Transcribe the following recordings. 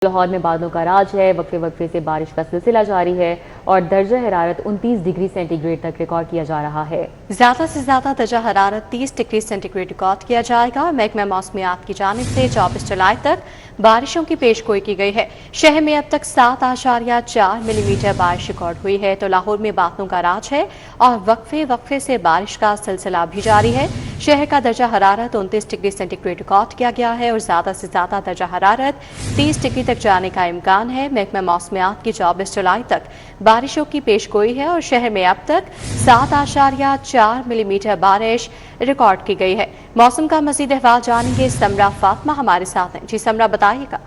लाहौर में बादलों का राज है। वक्फे वक्फे से बारिश का सिलसिला जारी है और दर्जा हरारत 29 डिग्री सेंटीग्रेड तक रिकॉर्ड किया जा रहा है। ज्यादा से ज्यादा दर्जा हरारत 30 डिग्री सेंटीग्रेड रिकॉर्ड किया जाएगा और महकमा मौसमियात की जानिब से 24 जुलाई तक बारिशों की पेशगोई की गई है। शहर में अब तक 7.4 मिलीमीटर बारिश रिकॉर्ड हुई है। तो लाहौर में बादलों का राज है और वक्फे वक्फे से बारिश का सिलसिला भी जारी है। शहर का दर्जा हरारत 29 डिग्री सेंटीग्रेड रिकॉर्ड किया गया है और ज्यादा से ज्यादा दर्जा हरारत 30 डिग्री तक जाने का इम्कान है। महकमा मौसमियात की 24 जुलाई तक बारिशों की पेशगोई है और शहर में अब तक 7.4 मिलीमीटर बारिश रिकॉर्ड की गई है। मौसम का मजीद अहवाल जानेंगे। समरा फातिमा हमारे साथ हैं। जी समरा, बताइएगा।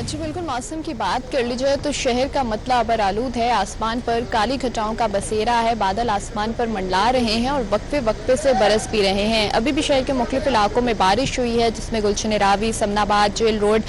जी बिल्कुल, मौसम की बात कर ली जाए तो शहर का मतला अबर आलूद है। आसमान पर काली घटाओं का बसेरा है। बादल आसमान पर मंडला रहे हैं और वक्फे वक्फे से बरस भी रहे हैं। अभी भी शहर के मुख्तलिफ इलाकों में बारिश हुई है, जिसमें गुलशन रावी, समनाबाद, जेल रोड,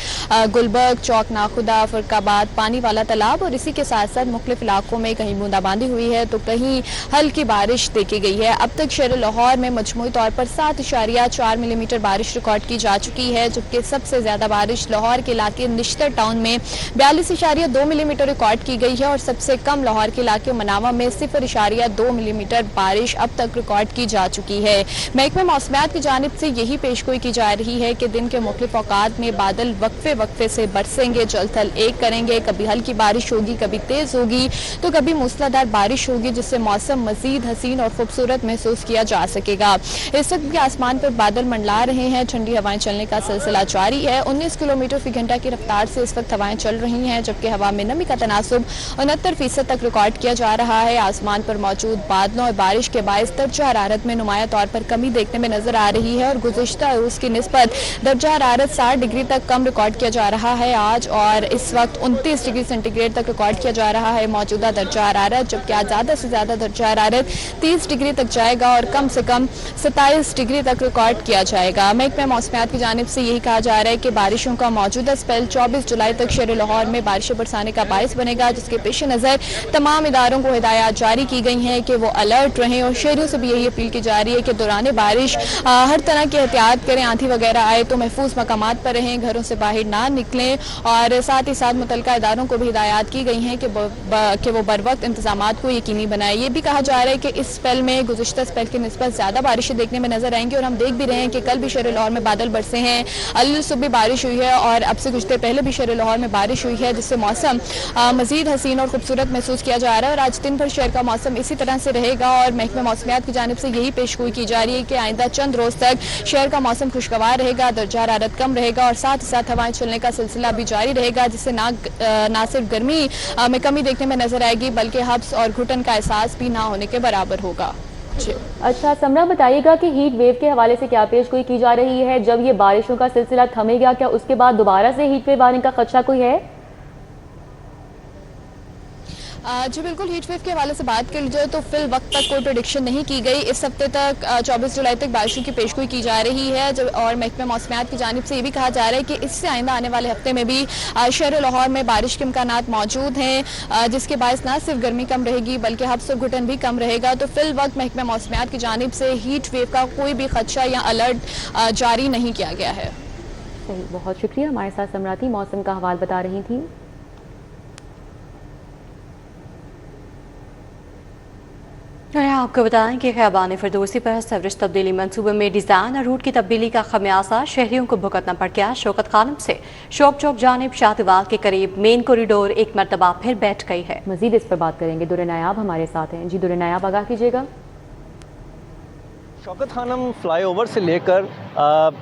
गुलबर्ग चौक, नाखुदा, फरकाबाद, पानी वाला तालाब और इसी के साथ साथ मुख्तलिफ इलाकों में कहीं बूंदाबांदी हुई है तो कहीं हल्की बारिश देखी गई है। अब तक शहर लाहौर में मजमूई तौर पर 7.4 मिलीमीटर बारिश रिकॉर्ड की जा चुकी है, जबकि सबसे ज्यादा बारिश लाहौर के इलाके निश्तर टाउन में 42.2 मिलीमीटर रिकॉर्ड की गई है और सबसे कम लाहौर के इलाके मनावा में 0.2 मिलीमीटर बारिश अब तक रिकॉर्ड की जा चुकी है। महकमा मौसमियात की जानिब से यही पेशगोई की जा रही है कि दिन के मुख्तलिफ औकात में बादल वक्फे वक्फे से बरसेंगे, जलथल एक करेंगे। कभी हल्की बारिश होगी, कभी तेज होगी तो कभी मूसलाधार बारिश होगी, जिससे मौसम मजीद हसीन और खूबसूरत महसूस किया जा सकेगा। इस वक्त भी आसमान पर बादल मंडला रहे हैं। ठंडी हवाएं चलने का सिलसिला जारी है। 19 किलोमीटर फी घंटा की रफ्तार से इस वक्त हवाएं चल रही हैं, जबकि हवा में नमी का तनासुब 69% तक रिकॉर्ड किया जा रहा है। आसमान पर मौजूद बादलों और बारिश के बायस दर्जा हरारत में नुमाया तौर पर कमी देखने में नजर आ रही है और गुज़िश्ता रोज की निस्बत दर्जा हरारत 60 डिग्री तक कम रिकॉर्ड किया जा रहा है आज, और इस वक्त 29 डिग्री सेंटीग्रेड तक रिकॉर्ड किया जा रहा है मौजूदा दर्जा हरारत, जबकि आज ज्यादा से ज्यादा दर्जा हरारत 30 डिग्री तक जाएगा और कम से कम 27 डिग्री तक रिकॉर्ड किया जाएगा। महकमा मौसमियात की जानिब से यही कहा जा रहा है कि बारिशों का मौजूदा स्पेल 24 जुलाई तक शहर लाहौर में बारिशें बरसाने का बायस बनेगा, जिसके पेश नज़र तमाम इदारों को हिदायत जारी की गई हैं कि वो अलर्ट रहें और शहरियों से भी यही अपील की जा रही है कि दौरान बारिश हर तरह की एहतियात करें। आंधी वगैरह आए तो महफूज मकामात पर रहें, घरों से बाहर ना निकलें और साथ ही साथ मुतल्लिका इदारों को भी हिदायत की गई हैं कि वो बर वक्त इंतजाम को यकीनी बनाए। ये भी कहा जा रहा है कि इस स्पेल में गुज़िश्ता स्पेल की निस्बत ज़्यादा बारिशें देखने में नजर आएंगी और हम देख भी रहे हैं कि कल भी शहर लाहौर में बादल बरसे हैं, अल सुबह बारिश हुई है और अब से कुछ देर पहले भी शहर लाहौर में बारिश हुई है, जिससे मौसम मजीद हसीन और खूबसूरत महसूस किया जा रहा है। और आज दिन भर शहर का मौसम इसी तरह से रहेगा और महकमा मौसमियात की जानिब से यही पेशगोई की जा रही है कि आइंदा चंद रोज तक शहर का मौसम खुशगवार रहेगा, दर्जा हरारत कम रहेगा और साथ ही साथ हवाएं चलने का सिलसिला भी जारी रहेगा, जिससे ना सिर्फ गर्मी में कमी देखने में नजर आएगी बल्कि हब्स और घुटन का एहसास भी ना होने के बराबर होगा। अच्छा समरा, बताइएगा कि हीट वेव के हवाले से क्या पेशगोई की जा रही है? जब ये बारिशों का सिलसिला थमेगा, क्या उसके बाद दोबारा से हीट वेव आने का खदशा कोई है? जी बिल्कुल, हीट वेव के हवाले से बात कर ली जाए तो फिल वक्त तक कोई प्रेडिक्शन नहीं की गई। इस हफ्ते तक 24 जुलाई तक बारिशों की पेशगोई की जा रही है और महकमा मौसमियात की जानिब से ये भी कहा जा रहा है कि इससे आइंदा आने वाले हफ्ते में भी शहर लाहौर में बारिश के इम्कानात मौजूद हैं, जिसके बायस ना सिर्फ गर्मी कम रहेगी बल्कि हब्स और घुटन भी कम रहेगा। तो फिल वक्त महकमा मौसमियात की जानिब से हीट वेव का कोई भी खदशा या अलर्ट जारी नहीं किया गया है। सही, बहुत शुक्रिया। हमारे साथ समरा थी, मौसम का हवाल बता रही थी। आपको बताएं कि खैबान फिरदौसी पर सवरिश तब्दीली मनसूबे में डिज़ाइन और रूट की तब्दीली का खमियाजा शहरियों को भुगतना पड़ गया। शौकत खानम से शौक चौक जानिब शाहतवाल के करीब मेन कॉरिडोर एक मरतबा फिर बैठ गई है। मजीद इस पर बात करेंगे, दुर्रे नायाब हमारे साथ हैं। जी दुर्रे नायाब, आगाह कीजिएगा। शौकत खानम फ्लाईओवर से लेकर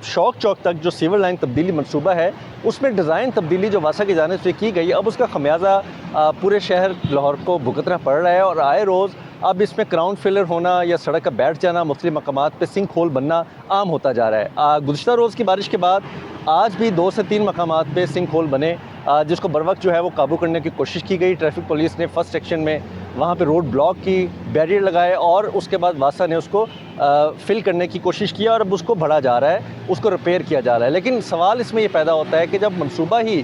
शौक चौक तक जो सिविल लाइन तब्दीली मनसूबा है, उसमें डिज़ाइन तब्दीली जो वासा की जानिब से की गई, अब उसका खमियाजा पूरे शहर लाहौर को भुगतना पड़ रहा है और आए रोज़ अब इसमें क्राउन फेलर होना या सड़क का बैठ जाना, मुख्तलिफ मकामात पे सिंक होल बनना आम होता जा रहा है। गुज़श्ता रोज़ की बारिश के बाद आज भी 2 से 3 मकामात पे सिंक होल बने, जिसको बर वक्त जो है वो काबू करने की कोशिश की गई। ट्रैफिक पुलिस ने फर्स्ट सेक्शन में वहाँ पे रोड ब्लॉक की, बैरियर लगाए और उसके बाद वासा ने उसको फिल करने की कोशिश किया और अब उसको बढ़ा जा रहा है, उसको रिपेयर किया जा रहा है। लेकिन सवाल इसमें ये पैदा होता है कि जब मनसूबा ही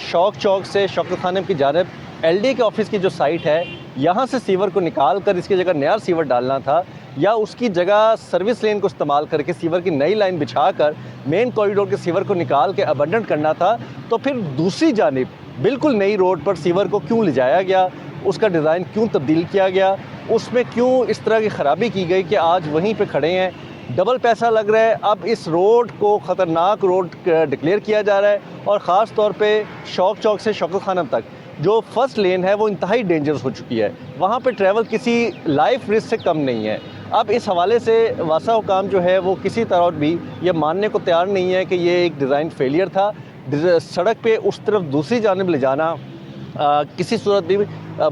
शौक चौक से शौकत खानम की जानिब LDA के ऑफिस की जो साइट है, यहाँ से सीवर को निकाल कर इसकी जगह नया सीवर डालना था, या उसकी जगह सर्विस लेन को इस्तेमाल करके सीवर की नई लाइन बिछाकर मेन कॉरिडोर के सीवर को निकाल के अबंडेंट करना था, तो फिर दूसरी जानिब बिल्कुल नई रोड पर सीवर को क्यों ले जाया गया, उसका डिज़ाइन क्यों तब्दील किया गया, उसमें क्यों इस तरह की ख़राबी की गई कि आज वहीं पे खड़े हैं, डबल पैसा लग रहा है। अब इस रोड को ख़तरनाक रोड डिक्लेयर किया जा रहा है और ख़ास तौर पे शौक चौक से शौकत खानम तक जो फर्स्ट लेन है वो इंतहाई डेंजरस हो चुकी है, वहाँ पे ट्रैवल किसी लाइफ रिस्क से कम नहीं है। अब इस हवाले से वासा हुकाम जो है वो किसी तरह भी ये मानने को तैयार नहीं है कि ये एक डिज़ाइन फेलियर था। सड़क पे उस तरफ दूसरी जानिब ले जाना किसी सूरत भी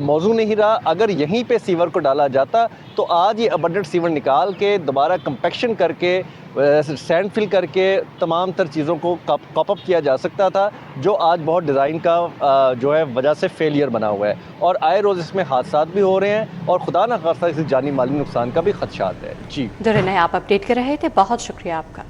मौजू नहीं रहा। अगर यहीं पे सीवर को डाला जाता तो आज ये अबंडेंट सीवर निकाल के दोबारा कंपैक्शन करके सैंड फिल करके तमाम तर चीज़ों को कॉप अप किया जा सकता था, जो आज बहुत डिज़ाइन का जो है वजह से फेलियर बना हुआ है और आए रोज़ इसमें हादसा भी हो रहे हैं और खुदा न खास्ता इसे जानी माली नुकसान का भी खदशात है। जी दुर्रे आप अपडेट कर रहे थे, बहुत शुक्रिया आपका।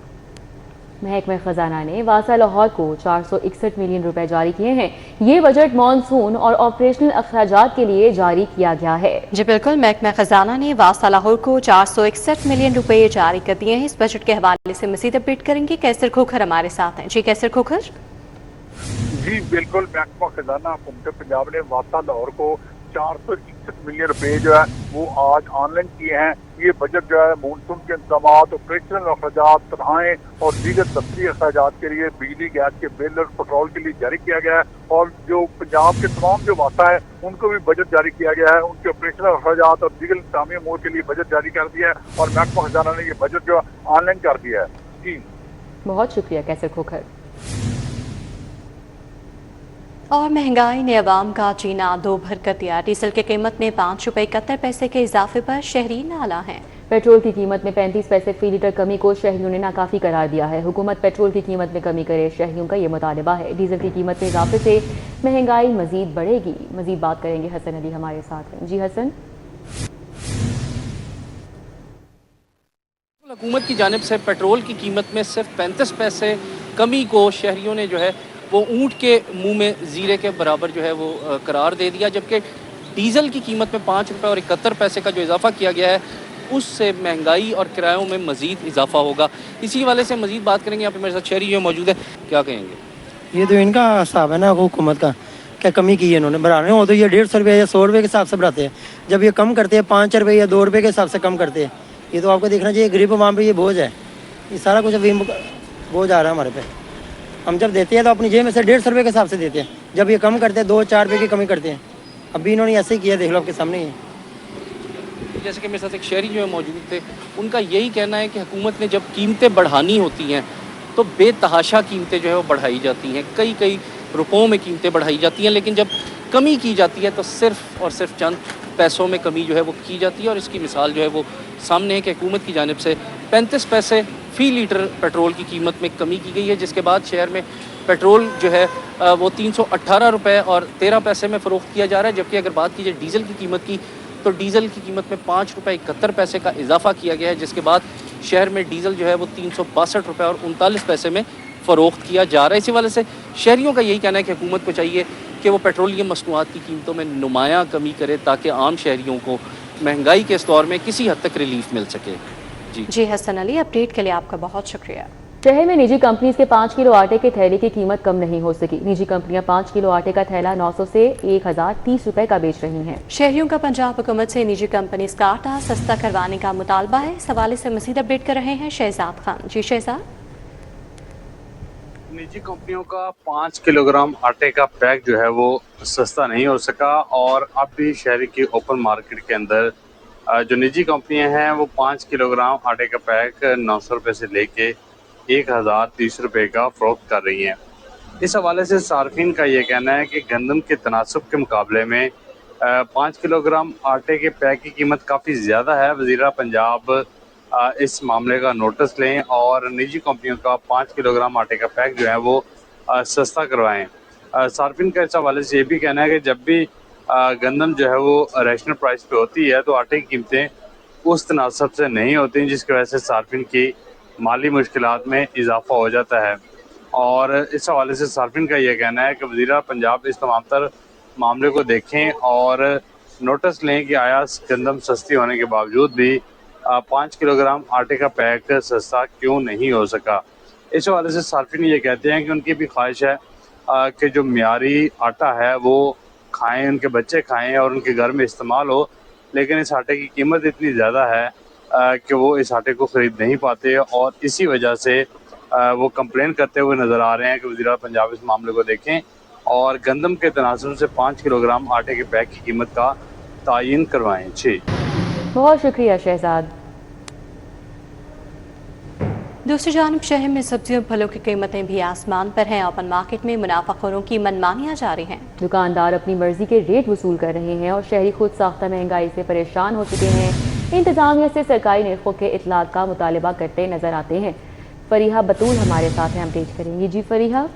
महकमा खजाना ने वासा लाहौर को 461 मिलियन रुपए जारी किए हैं। ये बजट मॉनसून और ऑपरेशनल अखराजात के लिए जारी किया गया है। जी बिल्कुल, महकमा खजाना ने वासा लाहौर को 461 मिलियन रुपए जारी कर दिए हैं। इस बजट के हवाले से मजीद अपडेट करेंगे कैसर खोखर हमारे साथ हैं। जी कैसर खोखर। जी बिल्कुल, महकमा खजाना हुकूमत पंजाब ने वासा लाहौर को 461 मिलियन रुपए जो है वो आज ऑनलाइन किए हैं। ये बजट जो है मानसून के इंतजाम, ऑपरेशनल अखराजात, तनख्वाहें और दीगर दफ्तरी अखराजात के लिए बिजली गैस के बिल और पेट्रोल के लिए जारी किया गया है और जो पंजाब के तमाम जो वासा है उनको भी बजट जारी किया गया है। उनके ऑपरेशनल अखराजात और दीगर इंतजामी अमूर के लिए बजट जारी कर दिया है और महकमा खजाना ने ये बजट जो ऑनलाइन कर दिया है। जी बहुत शुक्रिया कैसर खोखर। और महंगाई ने अवाम का जीना दो भर कर दिया। डीजल की कीमत में 5 रुपए 71 पैसे के इजाफे पर शहरी नाला हैं। पेट्रोल की कीमत में 35 पैसे फी लीटर कमी को शहरियों ने नाकाफी करार दिया है। हुकूमत पेट्रोल की कीमत में कमी करे, शहरियों का ये मुतालबा है। डीजल की कीमत में इजाफे से महंगाई मजीद बढ़ेगी। मजीद बात करेंगे हसन अली हमारे साथ हैं। जी हसन। हुकूमत की जानिब से पेट्रोल की कीमत में सिर्फ 35 पैसे कमी को शहरियों ने जो है वो ऊँट के मुंह में जीरे के बराबर जो है वो करार दे दिया, जबकि डीज़ल की कीमत में 5 रुपये और 71 पैसे का जो इजाफा किया गया है उससे महंगाई और किरायों में मज़ीद इजाफा होगा। इसी वाले से मज़ीद बात करेंगे। यहाँ पे मेरे साथ शहरी जो मौजूद है, क्या कहेंगे? ये तो इनका हिसाब है ना हुकूमत का, क्या कमी की है इन्होंने। बढ़ाने हो तो ये 150 रुपये या 100 रुपये के हिसाब से बढ़ाते हैं, जब ये कम करते हैं 5 रुपये या 2 रुपये के हिसाब से कम करते हैं। ये तो आपको देखना चाहिए, गरीब आवाम पे ये बोझ है, ये सारा कुछ अभी बोझ आ रहा है हमारे पे। हम जब देते हैं तो अपनी जेब में से 150 रुपये के हिसाब से देते हैं, जब ये कम करते हैं 2-4 रुपये की कमी करते हैं। अभी इन्होंने ऐसे ही किया, देख लो आपके सामने ही। जैसे कि मेरे साथ एक शहरी जो है मौजूद थे, उनका यही कहना है कि हुकूमत ने जब कीमतें बढ़ानी होती हैं तो बेतहाशा कीमतें जो है वो बढ़ाई जाती हैं, कई रुपयों में कीमतें बढ़ाई जाती हैं, लेकिन जब कमी की जाती है तो सिर्फ़ और सिर्फ चंद पैसों में कमी जो है वो की जाती है। और इसकी मिसाल जो है वो सामने है कि हुकूमत की जानिब से 35 पैसे फ़ी लीटर पेट्रोल की कीमत में कमी की गई है, जिसके बाद शहर में पेट्रोल जो है वो 318 रुपये और 13 पैसे में फ़रोख्त किया जा रहा है। जबकि अगर बात की जाए डीज़ल की कीमत की तो डीज़ल की कीमत में 5 रुपये 71 पैसे का इजाफा किया गया है, जिसके बाद शहर में डीज़ल जो है वो 362 रुपये और 39 पैसे में फ़रोख्त किया जा रहा है। इसी वजह से शहरियों का यही कहना है कि हुकूमत को चाहिए कि वो पेट्रोलियम मसनूआत की कीमतों में नुमायाँ कमी करे ताकि आम शहरियों को महंगाई के इस दौर में किसी हद तक रिलीफ मिल सके। जी हसन अली, अपडेट के लिए आपका बहुत शुक्रिया। शहर में निजी कंपनीज के 5 किलो आटे के थैले की कीमत कम नहीं हो सकी। निजी कंपनियां 5 किलो आटे का थैला 900 से 1030 रुपए का बेच रही हैं। शहरियों का पंजाब हुकूमत से निजी कंपनीज का आटा सस्ता करवाने का मुतालबा है। इस हवाले से मजीद अपडेट कर रहे हैं शहजाद खान। जी शहजाद। निजी कंपनियों का 5 किलोग्राम आटे का पैक जो है वो सस्ता नहीं हो सका और अब भी शहर की ओपन मार्केट के अंदर जो निजी कंपनियां हैं वो 5 किलोग्राम आटे का पैक 900 रुपये से लेके 1030 रुपये का फ़रोख्त कर रही हैं। इस हवाले से सार्फिन का ये कहना है कि गंदम के तनासब के मुकाबले में 5 किलोग्राम आटे के पैक की कीमत काफ़ी ज़्यादा है। वज़ीर पंजाब इस मामले का नोटिस लें और निजी कंपनियों का 5 किलोग्राम आटे का पैक जो है वो सस्ता करवाएं। सार्फिन का इस हवाले से ये भी कहना है कि जब भी गंदम जो है वो रैशनल प्राइस पे होती है तो आटे की कीमतें उस तनासब से नहीं होती, जिसकी वजह से सार्फिन की माली मुश्किलात में इजाफा हो जाता है। और इस हवाले से सार्फिन का ये कहना है कि वज़ीर पंजाब इस तमाम तर मामले को देखें और नोटिस लें कि आया गंदम सस्ती होने के बावजूद भी 5 किलोग्राम आटे का पैक सस्ता क्यों नहीं हो सका। इस हवाले से सार्फिन ये कहते हैं कि उनकी भी ख्वाहिश है कि जो मियारी आटा है वो खाएं, उनके बच्चे खाएं और उनके घर में इस्तेमाल हो, लेकिन इस आटे की कीमत इतनी ज़्यादा है कि वो इस आटे को ख़रीद नहीं पाते और इसी वजह से वो कंप्लेन करते हुए नज़र आ रहे हैं कि वज़ीर पंजाब इस मामले को देखें और गंदम के तनासुर से 5 किलोग्राम आटे के पैक की कीमत का तायीन करवाएं। जी बहुत शुक्रिया शहजाद। दूसरी जानब शहर में सब्जियों फलों की कीमतें भी आसमान पर हैं। ओपन मार्केट में मुनाफाखोरों की मनमानियां जारी हैं। दुकानदार अपनी मर्जी के रेट वसूल कर रहे हैं और शहरी खुद साख्ता महंगाई से परेशान हो चुके हैं। इंतजामिया से सरकारी निर्खों के इतलात का मुतालबा करते नजर आते हैं। फरीहा बतूल हमारे साथ हैं, अपडेट करेंगी। जी फरीहा।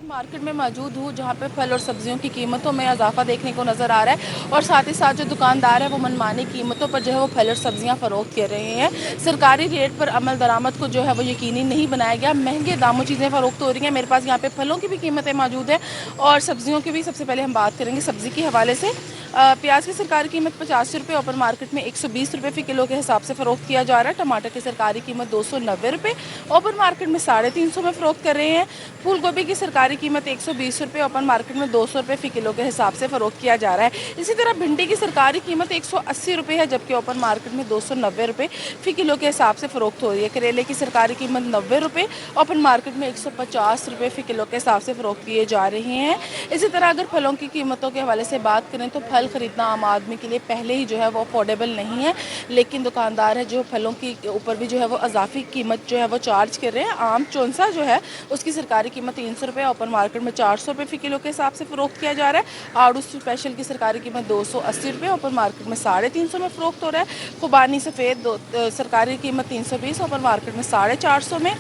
मार्केट में मौजूद हूँ जहाँ पे फल और सब्जियों की कीमतों में इजाफा देखने को नज़र आ रहा है और साथ ही साथ जो दुकानदार है वो मनमानी कीमतों पर जो है वो फल और सब्जियाँ फ़रोख्त कर रहे हैं। सरकारी रेट पर अमल दरामद को जो है वो यकीनी नहीं बनाया गया, महंगे दामों चीज़ें फ़रोख्त हो रही हैं। मेरे पास यहाँ पे फलों की भी कीमतें मौजूद है और सब्जियों की भी। सबसे पहले हम बात करेंगे सब्ज़ी के हवाले से। प्याज की सरकारी कीमत 85 रुपये, ओपन मार्केट में 120 रुपये फ़ी किलो के हिसाब से फ़रोख्त किया जा रहा है। टमाटर की सरकारी कीमत 290 रुपये, ओपन मार्केट में 350 में फ़रोख्त कर रहे हैं। फूल गोभी की सरकारी कीमत 120 रुपये, ओपन मार्केट में 200 रुपये फ़ी किलो के हिसाब से फ़रोख्त किया जा रहा है। इसी तरह भिंडी की सरकारी कीमत 180 रुपये है, जबकि ओपन मार्केट में 290 रुपये फ़ी किलो के हिसाब से फ़रोख्त हो रही है। करेले की सरकारी कीमत 90 रुपये, ओपन मार्केट में 150 रुपये फ़ी किलो के हिसाब से फ़रोख्त किए जा रहे हैं। इसी तरह अगर फलों की कीमतों के हवाले से बात करें तो फल ख़रीदना आम आदमी के लिए पहले ही जो है वो अफोर्डेबल नहीं है, लेकिन दुकानदार है जो फलों की ऊपर भी जो है वो अजाफी कीमत जो है वो चार्ज कर रहे हैं। आम चौंसा जो है उसकी सरकारी कीमत 300 रुपये, ओपन मार्केट में 400 रुपये फ़ी किलो के हिसाब से फ़रोख्त किया जा रहा है। आड़ू स्पेशल की सरकारी कीमत 280 रुपये, ओपन मार्केट में 350 में फ़रोख्त हो रहा है। खुबानी सफ़ेद सरकारी कीमत 320, ओपन मार्केट में 450 में।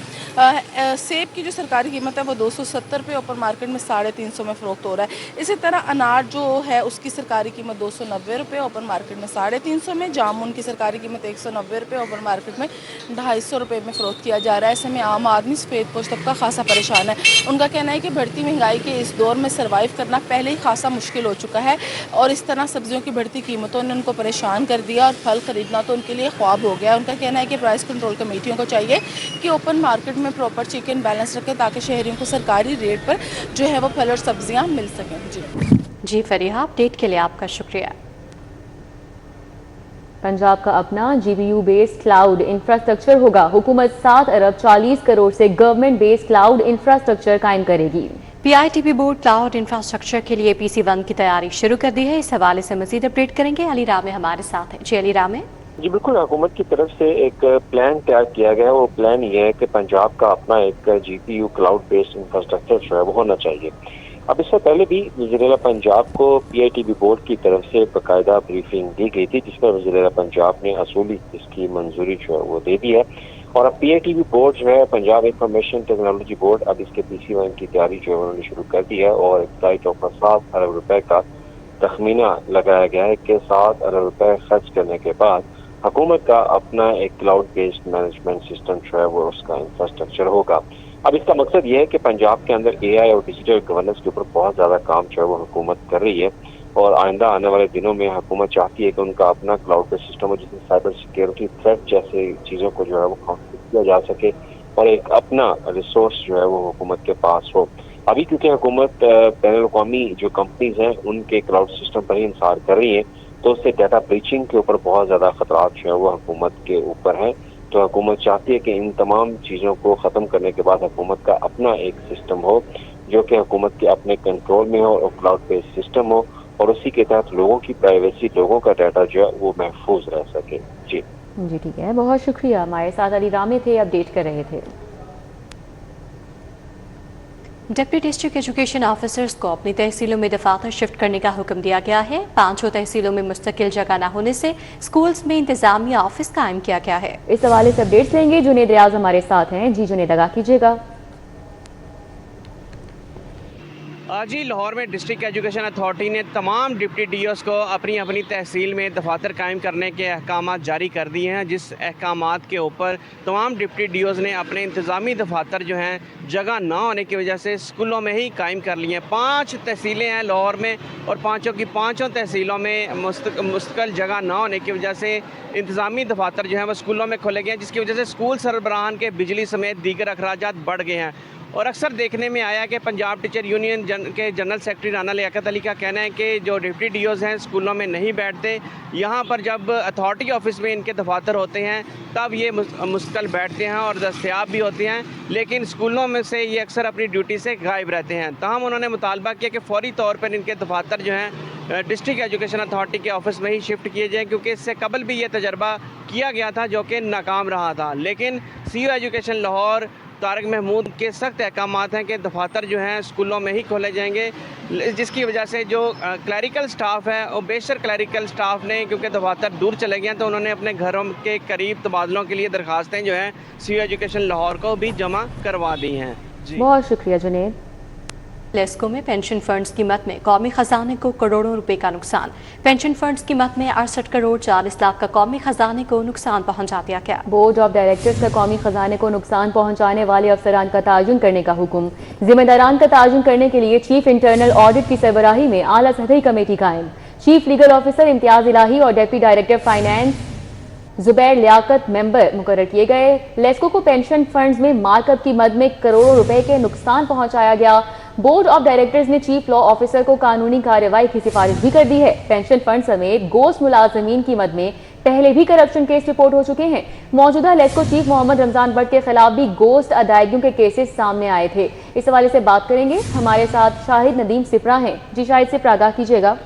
सेब की जो सरकारी कीमत है वो 270 रुपये, ओपन मार्केट में 350 में फ़रोख्त हो रहा है। इसी तरह अनार जो है उसकी सरकारी कीमत 290 रुपये, ओपन मार्केट में 350 में। जामुन की सरकारी कीमत 190 रुपये, ओपन मार्केट में 250 रुपये में फ़रोख्त किया जा रहा है। ऐसे में आम आदमी सफ़ेद पोश तबका खासा परेशान है। उनका कहना है कि बढ़ती महंगाई के इस दौर में सर्वाइव करना पहले ही खासा मुश्किल हो चुका है और इस तरह सब्जियों की बढ़ती कीमतों ने उनको परेशान कर दिया और फल ख़रीदना तो उनके लिए ख्वाब हो गया। उनका कहना है कि प्राइस कंट्रोल कमेटियों को चाहिए कि ओपन मार्केट में प्रॉपर चेक एंड बैलेंस रखें ताकि शहरियों को सरकारी रेट पर जो है वो फल और सब्जियाँ मिल सकें। जी फरीहा, अपडेट के लिए आपका शुक्रिया। पंजाब का अपना GPU बेस्ड क्लाउड इंफ्रास्ट्रक्चर होगा। हुकूमत 7 अरब 40 करोड़ से गवर्नमेंट बेस्ड क्लाउड इंफ्रास्ट्रक्चर कायम करेगी। PITB बोर्ड क्लाउड इंफ्रास्ट्रक्चर के लिए PC1 की तैयारी शुरू कर दी है। इस हवाले से मजीद अपडेट करेंगे। अली रामे हमारे साथ हैं। जी अली रामे। जी बिल्कुल, हुकूमत की तरफ से एक प्लान तैयार किया गया है। वो प्लान ये है कि पंजाब का अपना एक GPU क्लाउड बेस्ड इंफ्रास्ट्रक्चर जो है वो होना चाहिए। अब इससे पहले भी वज़ीर पंजाब को PITB बोर्ड की तरफ से बाकायदा ब्रीफिंग दी गई थी, जिसमें वज़ीर पंजाब ने असूली इसकी मंजूरी जो है वो दे दी है और अब PITB बोर्ड जो है पंजाब इंफॉर्मेशन टेक्नोलॉजी बोर्ड अब इसके PC1 की तैयारी जो है उन्होंने शुरू कर दी है और इब्तदाई तौर पर 7 अरब रुपए का तखमीना लगाया गया है कि 7 अरब रुपए खर्च करने के बाद हुकूमत का अपना एक क्लाउड बेस्ड मैनेजमेंट सिस्टम जो है वो उसका इंफ्रास्ट्रक्चर होगा। अब इसका मकसद ये है कि पंजाब के अंदर AI और डिजिटल गवर्नेंस के ऊपर बहुत ज़्यादा काम जो है वो हुकूमत कर रही है और आइंदा आने वाले दिनों में हुकूमत चाहती है कि उनका अपना क्लाउड बेस्ड सिस्टम हो जिसमें साइबर सिक्योरिटी थ्रेट जैसे चीज़ों को जो है वो काउंटर किया जा सके और एक अपना रिसोर्स जो है वो हुकूमत के पास हो। अभी क्योंकि हुकूमत बैनुल अक़वामी जो कंपनीज हैं उनके क्लाउड सिस्टम पर ही इंसार कर रही है तो उससे डाटा ब्रीचिंग के ऊपर बहुत ज़्यादा खतरात जो है वो हुकूमत के ऊपर हैं। तो हुकूमत चाहती है कि इन तमाम चीज़ों को ख़त्म करने के बाद हुकूमत का अपना एक सिस्टम हो जो कि हुकूमत के अपने कंट्रोल में हो और क्लाउड बेस्ड सिस्टम हो और उसी के तहत लोगों की प्राइवेसी, लोगों का डाटा जो है वो महफूज रह सके। जी ठीक है, बहुत शुक्रिया। हमारे साथ अली रामे थे, अपडेट कर रहे थे। डिप्टी डिस्ट्रिक्ट एजुकेशन ऑफिसर्स को अपनी तहसीलों में दफातर शिफ्ट करने का हुक्म दिया गया है। 5 तहसीलों में मुस्तकिल जगह न होने से स्कूल्स में इंतजामिया ऑफिस कायम किया गया है। इस हवाले से अपडेट्स लेंगे। जुनेद रियाज हमारे साथ हैं। जी जुनेद, आगाह कीजिएगा। जी, लाहौर में डिस्ट्रिक्ट एजुकेशन अथॉरिटी ने तमाम डिप्टी डीओस को अपनी अपनी तहसील में दफातर कायम करने के अहकाम जारी कर दिए हैं, जिस अहकाम के ऊपर तमाम डिप्टी डीओस ने अपने इंतज़ामी दफातर जो हैं जगह ना होने की वजह से स्कूलों में ही कायम कर लिए हैं। 5 तहसीलें हैं लाहौर में और पाँचों की पाँचों तहसीलों में मुस्तकिल जगह ना होने की वजह से इंतज़ामी दफातर जो हैं वो स्कूलों में खोले गए हैं, जिसकी वजह से स्कूल सरबराहान के बिजली समेत दीगर अखराजात बढ़ गए हैं। और अक्सर देखने में आया कि पंजाब टीचर यूनियन के जनरल सेक्रेटरी राना लियाकत अली का कहना है कि जो डिप्टी डीओज हैं स्कूलों में नहीं बैठते, यहाँ पर जब अथॉरिटी ऑफिस में इनके दफातर होते हैं तब ये मुस्तकिल बैठते हैं और दस्तयाब भी होते हैं, लेकिन स्कूलों में से ये अक्सर अपनी ड्यूटी से गायब रहते हैं। ताहम उन्होंने मुतालबा किया कि फौरी तौर पर इनके दफातर जो हैं डिस्ट्रिक्ट एजुकेशन अथॉरिटी के ऑफिस में ही शिफ्ट किए जाएँ, क्योंकि इससे कबल भी ये तजर्बा किया गया था जो कि नाकाम रहा था। लेकिन CEO एजुकेशन लाहौर तारिक महमूद के सख्त अहकाम हैं कि दफातर जो हैं स्कूलों में ही खोले जाएंगे, जिसकी वजह से जो क्लैरिकल स्टाफ है और बेशर क्लैरिकल स्टाफ ने, क्योंकि दफातर दूर चले गए हैं, तो उन्होंने अपने घरों के करीब तबादलों के लिए दरखास्तें जो हैं CEO एजुकेशन लाहौर को भी जमा करवा दी हैं। बहुत शुक्रिया जुनेद। लेस्को में पेंशन फंड्स की मद में कौमी खजाने को करोड़ों रुपए का नुकसान। पेंशन फंड्स की मद में 68 करोड़ 40 लाख का कौमी खजाने को नुकसान पहुंचा दिया गया। बोर्ड ऑफ डायरेक्टर्स का कौमी खजाने को नुकसान पहुंचाने वाले अफसरान का तायुन करने का हुक्म। जिम्मेदारान का तायुन करने के लिए चीफ इंटरनल ऑडिट की सरबराही में आला सतही कमेटी कायम। Chief legal officer Imtiaz Elahi और deputy director finance Zubair Liaquat member मुकर्रर किए गए। लेस्को को पेंशन फंड्स में मार्कअप की मद में करोड़ों रुपए के नुकसान पहुंचाया गया। बोर्ड ऑफ डायरेक्टर्स ने चीफ लॉ ऑफिसर को कानूनी कार्रवाई की सिफारिश भी कर दी है। पेंशन फंड समेत गोश्त मुलाजमीन की मद में पहले भी करप्शन केस रिपोर्ट हो चुके हैं। मौजूदा लेस्को चीफ मोहम्मद रमजान भट्ट के खिलाफ भी गोश्त अदायगियों के केसेस सामने आए थे। इस हवाले से बात करेंगे, हमारे साथ शाहिद नदीम सिपरा हैं। जी शाहिद सिपरा, आगाह कीजिएगा।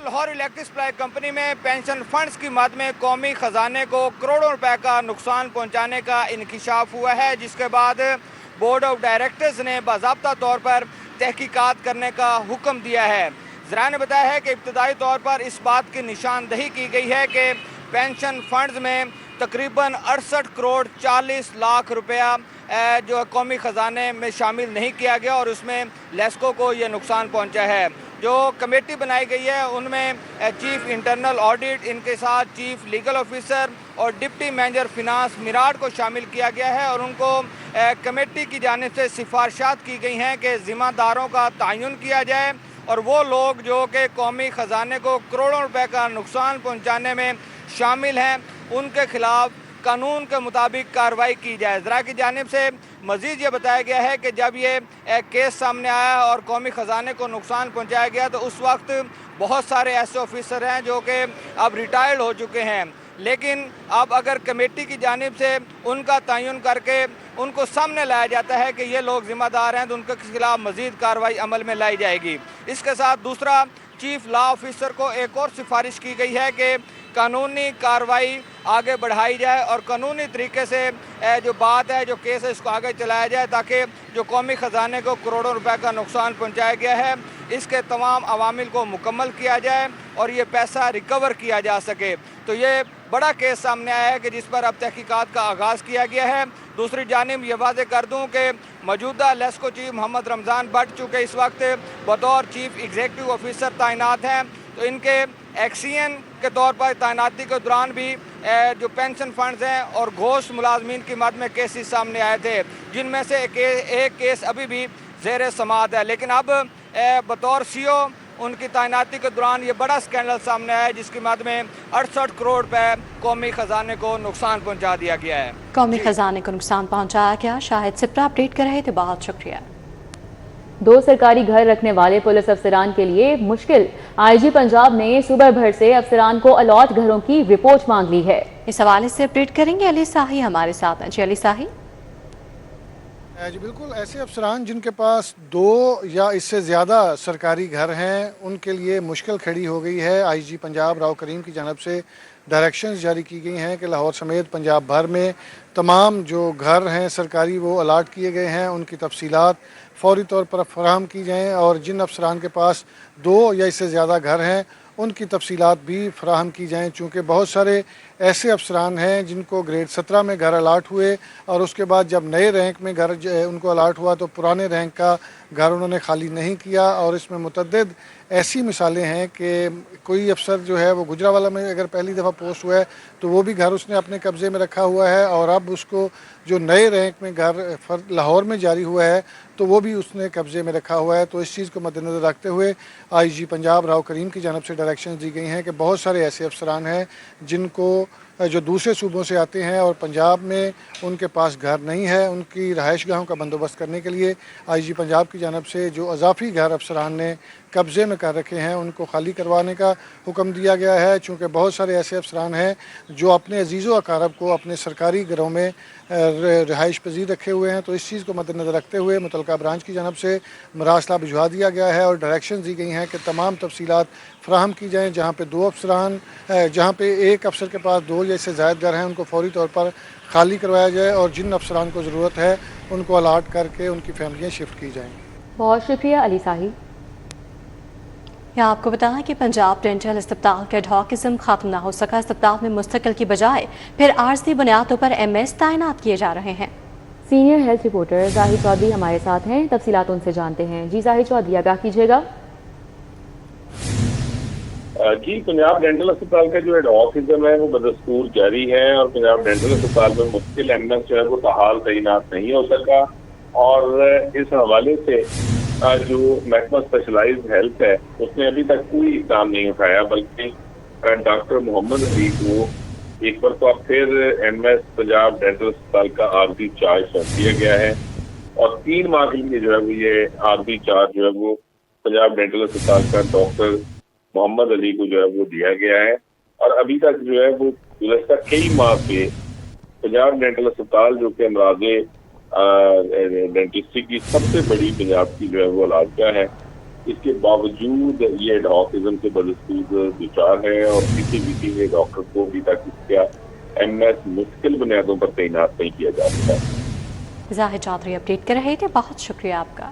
लाहौर इलेक्ट्रिक सप्लाई कंपनी में पेंशन फंड्स की मद में कौमी खजाने को करोड़ों रुपए का नुकसान पहुंचाने का इंकिशाफ हुआ है, जिसके बाद बोर्ड ऑफ डायरेक्टर्स ने बाज़ाब्ता तौर पर तहकीकात करने का हुक्म दिया है। ज़रा ने बताया है कि इब्तदाई तौर पर इस बात की निशानदही की गई है कि पेंशन फंड्स में तकरीबन 68 करोड़ 40 लाख रुपया जो कौमी ख़जाने में शामिल नहीं किया गया और उसमें लेस्को को ये नुकसान पहुंचा है। जो कमेटी बनाई गई है उनमें चीफ इंटरनल ऑडिट, इनके साथ चीफ लीगल ऑफिसर और डिप्टी मैनेजर फिनांस मिराट को शामिल किया गया है और उनको कमेटी की जानिब से सिफारिशात की गई हैं कि ज़िम्मेदारों का तयन किया जाए और वो लोग जो कि कौमी ख़जाने को करोड़ों रुपए का नुकसान पहुंचाने में शामिल हैं उनके खिलाफ कानून के मुताबिक कार्रवाई की जाए। ज़रा की जानिब से मज़ीद ये बताया गया है कि जब ये केस सामने आया और कौमी ख़जाने को नुकसान पहुंचाया गया तो उस वक्त बहुत सारे ऐसे ऑफिसर हैं जो कि अब रिटायर्ड हो चुके हैं, लेकिन अब अगर कमेटी की जानिब से उनका तयन करके उनको सामने लाया जाता है कि ये लोग ज़िम्मेदार हैं तो उनके खिलाफ मज़ीद कार्रवाई अमल में लाई जाएगी। इसके साथ दूसरा, चीफ लॉ ऑफिसर को एक और सिफारिश की गई है कि कानूनी कार्रवाई आगे बढ़ाई जाए और कानूनी तरीके से जो बात है, जो केस है, इसको आगे चलाया जाए ताकि जो कौमी ख़जाने को करोड़ों रुपए का नुकसान पहुंचाया गया है इसके तमाम अवामिल को मुकम्मल किया जाए और ये पैसा रिकवर किया जा सके। तो ये बड़ा केस सामने आया है कि जिस पर अब तहकीकात का आगाज़ किया गया है। दूसरी जानिब ये वाज़े कर दूँ कि मौजूदा लेस्को चीफ मोहम्मद रमज़ान भट्ट चूँकि इस वक्त बतौर चीफ एग्जीक्यूटिव ऑफिसर तैनात हैं तो इनके एक्सीएन के तौर पर तैनाती के दौरान भी जो पेंशन फंड्स हैं और गोश्त मुलाजमीन की मद में केसेस सामने आए थे, जिनमें से एक केस अभी भी ज़ेर समाअत है। लेकिन अब बतौर CEO उनकी तैनाती के दौरान ये बड़ा स्कैंडल सामने आया जिसकी मद में 68 करोड़ रुपए कौमी खजाने को नुकसान पहुंचा दिया गया है। कौमी खजाने को नुकसान पहुंचाया गया। शाहिद सिप्रा अपडेट कर रहे थे, बहुत शुक्रिया। 2 सरकारी घर रखने वाले पुलिस अफसरान के लिए मुश्किल। IG पंजाब ने सुबह भर से अफसरान को अलॉट घरों की रिपोर्ट मांग ली है। इस हवाले से अपडेट करेंगे अली साही हमारे साथ हैं। जी अली साही। जी बिल्कुल, ऐसे अफसरान जिनके पास 2 या इससे ज़्यादा सरकारी घर हैं उनके लिए मुश्किल खड़ी हो गई है। IG पंजाब राव करीम की जानब से डायरेक्शंस जारी की गई हैं कि लाहौर समेत पंजाब भर में तमाम जो घर हैं सरकारी वो अलाट किए गए हैं, उनकी तफसीलात फौरी तौर पर फराहम की जाएँ और जिन अफसरान के पास 2 या इससे ज़्यादा घर हैं उनकी तफसीलात भी फराहम की जाएँ, चूँकि बहुत सारे ऐसे अफसरान हैं जिनको ग्रेड 17 में घर अलाट हुए और उसके बाद जब नए रैंक में घर उनको अलाट हुआ तो पुराने रैंक का घर उन्होंने खाली नहीं किया। और इसमें मुतअद्दिद ऐसी मिसालें हैं कि कोई अफसर जो है वो गुजरावाला में अगर पहली दफ़ा पोस्ट हुआ है तो वो भी घर उसने अपने कब्ज़े में रखा हुआ है, और अब उसको जो नए रैंक में घर लाहौर में जारी हुआ है तो वो भी उसने कब्ज़े में रखा हुआ है। तो इस चीज़ को मद्देनज़र रखते हुए IG पंजाब राव करीम की जानब से डायरेक्शन दी गई हैं कि बहुत सारे ऐसे अफसरान हैं जिनको जो दूसरे सूबों से आते हैं और पंजाब में उनके पास घर नहीं है, उनकी रहायश गाहों का बंदोबस्त करने के लिए IG पंजाब की जानब से जो अजाफी घर अफसरान ने कब्ज़े में कर रखे हैं उनको खाली करवाने का हुक्म दिया गया है। चूँकि बहुत सारे ऐसे अफसरान हैं जो अपने अजीज़ व अकारब को अपने सरकारी घरों में रिहाइश पजीर रखे हुए हैं, तो इस चीज़ को मद्देनज़र रखते हुए मुतल्लिका ब्रांच की जानब से मरासला भिजवा दिया गया है और डायरेक्शन दी गई हैं कि तमाम तफसीलात फ़राहम की जाएँ। जहाँ पे दो अफसरान जहाँ पे एक अफसर के पास दो या इससे ज़ायद घर हैं उनको फौरी तौर पर खाली करवाया जाए और जिन अफसरान को ज़रूरत है उनको अलाट करके उनकी फैमिलियाँ शिफ्ट की जाएँ। बहुत शुक्रिया अली साहिब। यहाँ आपको बताएं कि पंजाब डेंटल अस्पताल का एडहॉकिज्म खत्म न हो सका। अस्पताल में मुस्तकिल की बजाय फिर आर्जी बुनियादों पर MS तैनात किए जा रहे हैं। Senior health reporter Zahid Chaudhry हमारे साथ हैं, तफसीलात उनसे जानते हैं। जी जाहिद चौधरी, आगाह कीजिएगा। जी, पंजाब डेंटल अस्पताल का जो एडहॉकिज्म है वो बदस्तूर जारी है और पंजाब डेंटल अस्पताल में मुश्किल MS जो है वो ताहाल तैनात नहीं हो सका। और इस हवाले से जो महकमा स्पेशलाइज्ड हेल्थ है उसने अभी तक कोई इक़दाम नहीं उठाया, बल्कि डॉक्टर मोहम्मद अली को एक बार तो अब फिर MS पंजाब डेंटल अस्पताल का आर्जी चार्ज सौंप दिया गया है और 3 माह के लिए जो है वो ये आर्जी चार्ज जो है वो पंजाब डेंटल अस्पताल का डॉक्टर मोहम्मद अली को जो है वो दिया गया है। और अभी तक जो है वो गुज़श्ता कई माह से पंजाब डेंटल अस्पताल जो कि अमराज़े डेंटिस्ट्री की सबसे बड़ी पंजाब की जो है वो इलाजगाह है, इसके बावजूद ये एडहॉकिज्म के बदस्तूर विचार है और किसी भी डॉक्टर को अभी तक इसका MS मुश्किल बुनियादों पर तैनात नहीं किया जा सका। जाहिद चौधरी अपडेट कर रहे थे, बहुत शुक्रिया आपका।